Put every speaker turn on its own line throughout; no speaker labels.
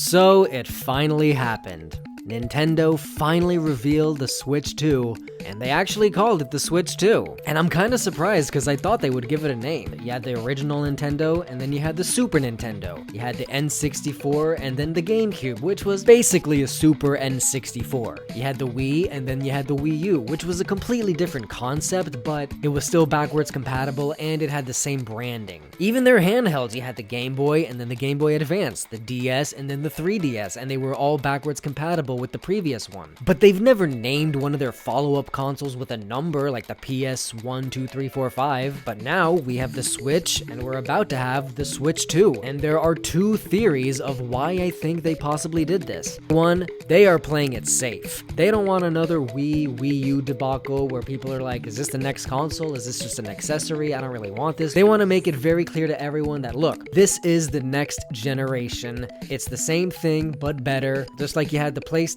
So it finally happened. Nintendo finally revealed the Switch 2, and they actually called it the Switch 2. And I'm kinda surprised because I thought they would give it a name. You had the original Nintendo, and then you had the Super Nintendo. You had the N64, and then the GameCube, which was basically a Super N64. You had the Wii, and then you had the Wii U, which was a completely different concept, but it was still backwards compatible, and it had the same branding. Even their handhelds, you had the Game Boy, and then the Game Boy Advance, the DS, and then the 3DS, and they were all backwards compatible with the previous one. But they've never named one of their follow-up consoles with a number like the PS1, 2, 3, 4, 5, but now we have the Switch and we're about to have the Switch 2. And there are two theories of why I think they possibly did this. One, they are playing it safe. They don't want another Wii U debacle where people are like, is this the next console? Is this just an accessory? I don't really want this. They want to make it very clear to everyone that, look, this is the next generation. It's the same thing, but better. Just like you had the PlayStation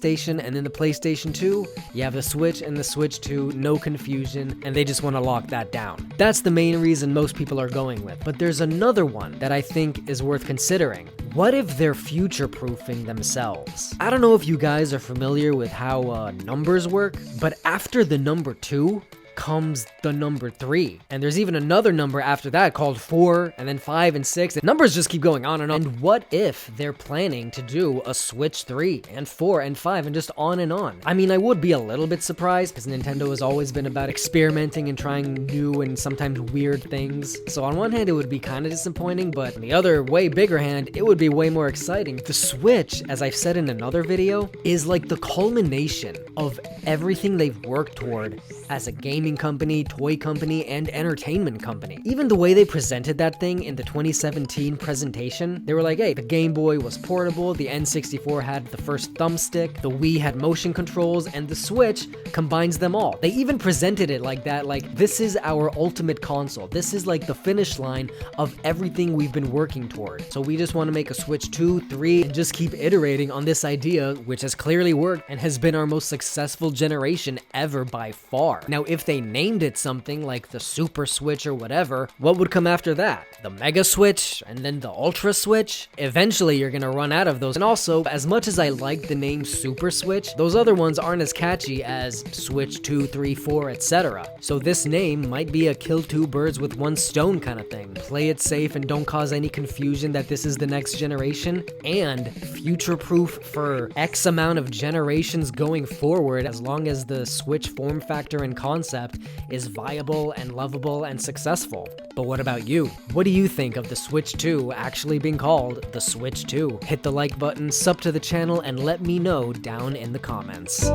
and then the PlayStation 2, you have the Switch and the Switch 2, no confusion, and they just want to lock that down. That's the main reason most people are going with. But there's another one that I think is worth considering. What if they're future-proofing themselves? I don't know if you guys are familiar with how numbers work, but after the number 2, comes the number 3. And there's even another number after that called 4, and then 5 and 6. And numbers just keep going on and on. And what if they're planning to do a Switch 3 and 4 and 5 and just on and on? I mean, I would be a little bit surprised because Nintendo has always been about experimenting and trying new and sometimes weird things. So on one hand, it would be kind of disappointing, but on the other, way bigger hand, it would be way more exciting. The Switch, as I've said in another video, is like the culmination of everything they've worked toward as a gaming company, toy company, and entertainment company. Even the way they presented that thing in the 2017 presentation, they were like, hey, the Game Boy was portable, the N64 had the first thumbstick, the Wii had motion controls, and the Switch combines them all. They even presented it like that, like, this is our ultimate console. This is like the finish line of everything we've been working toward. So we just want to make a Switch 2, 3, and just keep iterating on this idea, which has clearly worked and has been our most successful generation ever by far. Now, if they named it something like the Super Switch or whatever, what would come after that? The Mega Switch and then the Ultra Switch? Eventually you're gonna run out of those. And also, as much as I like the name Super Switch, those other ones aren't as catchy as Switch 2, 3, 4, etc. So this name might be a kill two birds with one stone kind of thing. Play it safe and don't cause any confusion that this is the next generation, and future-proof for X amount of generations going forward, as long as the Switch form factor and concept is viable and lovable and successful. But what about you? What do you think of the Switch 2 actually being called the Switch 2? Hit the like button, sub to the channel, and let me know down in the comments.